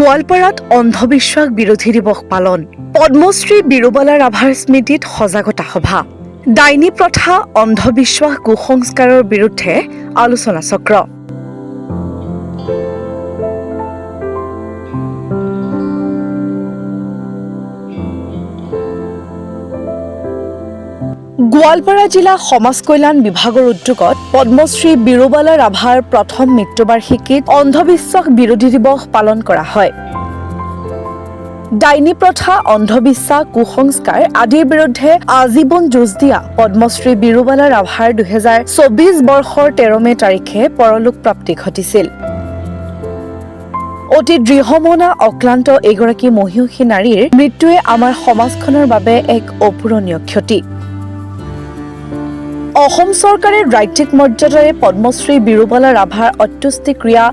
গোৱালপাৰাত অন্ধবিশ্বাস বিৰোধী দিৱস পালন। পদ্মশ্ৰী বীৰুবালা ৰাভাৰ স্মৃতিত সজাগতা সভা। ডাইনী প্ৰথা, অন্ধবিশ্বাস, কুসংস্কাৰৰ বিৰুদ্ধে আলোচনা চক্ৰ। গোৱালপাৰা জিলা সমাজ কল্যাণ বিভাগৰ উদ্যোগত পদ্মশ্ৰী বীৰুবালা ৰাভাৰ প্ৰথম মৃত্যুবাৰ্ষিকীত অন্ধবিশ্বাস বিৰোধী দিৱস পালন কৰা হয়। ডাইনী প্ৰথা, অন্ধবিশ্বাস, কুসংস্কাৰ আদিৰ বিৰুদ্ধে আজীৱন যুঁজ দিয়া পদ্মশ্ৰী বীৰুবালা ৰাভাৰ 2024 বৰ্ষৰ 13 মে তাৰিখে পৰলোক প্ৰাপ্তি ঘটিছিল। অতি দৃঢ়মনা অক্লান্ত এগৰাকী মহিয়সী নাৰীৰ মৃত্যুৱে আমাৰ সমাজখনৰ বাবে এক অপূৰণীয় ক্ষতি। অসম চৰকাৰে ৰাজ্যিক মৰ্যাদাৰে পদ্মশ্ৰী বীৰুবালা ৰাভাৰ অন্ত্যেষ্টিক্ৰিয়া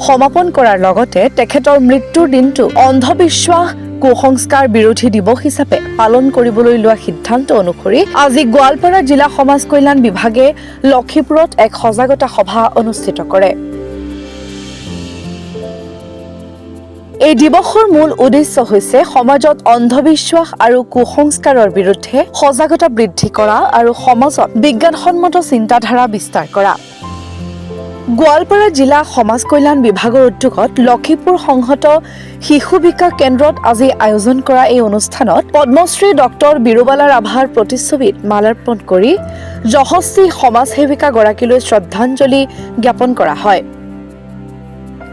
সমাপন কৰাৰ লগতে তেখেতৰ মৃত্যুৰ দিনটো অন্ধবিশ্বাস, কুসংস্কাৰ বিৰোধী দিৱস হিচাপে পালন কৰিবলৈ লোৱা সিদ্ধান্ত অনুসৰি আজি গোৱালপাৰা জিলা সমাজ কল্যাণ বিভাগে লক্ষীপুৰত এক সজাগতা সভা অনুষ্ঠিত কৰে। এই দিৱসৰ মূল উদ্দেশ্য হৈছে সমাজত অন্ধবিশ্বাস আৰু কুসংস্কাৰৰ বিৰুদ্ধে সজাগতা বৃদ্ধি কৰা আৰু সমাজত বিজ্ঞানসন্মত চিন্তাধাৰা বিস্তাৰ কৰা। গোৱালপাৰা জিলা সমাজ কল্যাণ বিভাগৰ উদ্যোগত লক্ষীপুৰ সংহত শিশু বিকাশ কেন্দ্ৰত আজি আয়োজন কৰা এই অনুষ্ঠানত পদ্মশ্ৰী ডক্টৰ বীৰুবালা ৰাভাৰ প্ৰতিচ্ছবিত মালাৰ্পণ কৰি যশস্বী সমাজসেৱিকাগৰাকীলৈ শ্ৰদ্ধাঞ্জলি জ্ঞাপন কৰা হয়।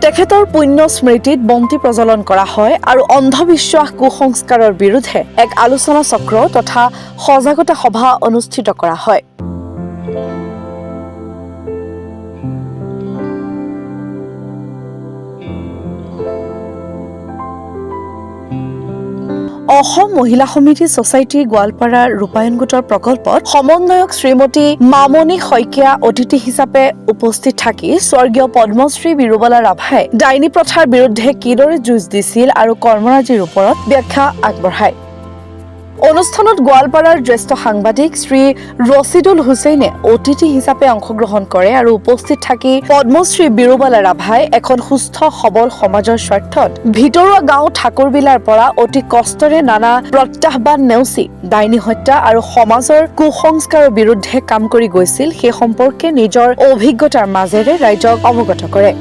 তেখেতৰ পুণ্য স্মৃতিত বন্তি প্ৰজ্বলন কৰা হয় আৰু অন্ধবিশ্বাস, কুসংস্কাৰৰ বিৰুদ্ধে এক আলোচনা চক্ৰ তথা সজাগতা সভা অনুষ্ঠিত কৰা হয়। অসম মহিলা সমিতি ছ'চাইটি গোৱালপাৰাৰ ৰূপায়ণ গোটৰ প্ৰকল্পত সমন্বয়ক শ্ৰীমতী মামণি শইকীয়া অতিথি হিচাপে উপস্থিত থাকি স্বৰ্গীয় পদ্মশ্ৰী বীৰুবালা ৰাভাই ডাইনী প্ৰথাৰ বিৰুদ্ধে কিদৰে যুঁজ দিছিল আৰু কৰ্মৰাজিৰ ওপৰত ব্যাখ্যা আগবঢ়ায়। অনুষ্ঠানত গোৱালপাৰাৰ জ্যেষ্ঠ সাংবাদিক শ্ৰী ৰছিদুল হুছেইনে অতিথি হিচাপে অংশগ্ৰহণ কৰে আৰু উপস্থিত থাকি পদ্মশ্ৰী বীৰুবালা ৰাভাই এখন সুস্থ সবল সমাজৰ স্বাৰ্থত ভিতৰুৱা গাঁও ঠাকুৰবিলাৰ পৰা অতি কষ্টৰে নানা প্ৰত্যাহ্বান নেওচি ডাইনী হত্যা আৰু সমাজৰ কুসংস্কাৰৰ বিৰুদ্ধে কাম কৰি গৈছিল সেই সম্পৰ্কে নিজৰ অভিজ্ঞতাৰ মাজেৰে ৰাইজক অৱগত কৰে।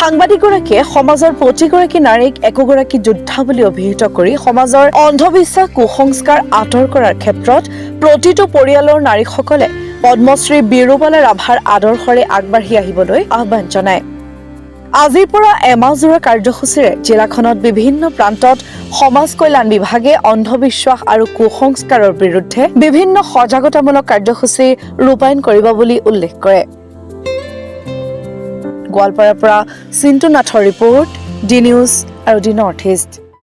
সাংবাদিকগৰাকীয়ে সমাজৰ প্ৰতিগৰাকী নাৰীক একোগৰাকী যোদ্ধা বুলি অভিহিত কৰি সমাজৰ অন্ধবিশ্বাস, কুসংস্কাৰ আঁতৰ কৰাৰ ক্ষেত্ৰত প্ৰতিটো পৰিয়ালৰ নাৰীসকলে পদ্মশ্ৰী বীৰুবালা ৰাভাৰ আদৰ্শৰে আগবাঢ়ি আহিবলৈ আহ্বান জনায়। আজিৰ পৰা এমাহজোৰা কাৰ্যসূচীৰে জিলাখনত বিভিন্ন প্ৰান্তত সমাজ কল্যাণ বিভাগে অন্ধবিশ্বাস আৰু কুসংস্কাৰৰ বিৰুদ্ধে বিভিন্ন সজাগতামূলক কাৰ্যসূচী ৰূপায়ণ কৰিব বুলি উল্লেখ কৰে। গোৱালপাৰাৰ পৰা চিন্তু নাথৰ ৰিপৰ্ট, ডি নিউজ আৰু ডি নৰ্থ ইষ্ট।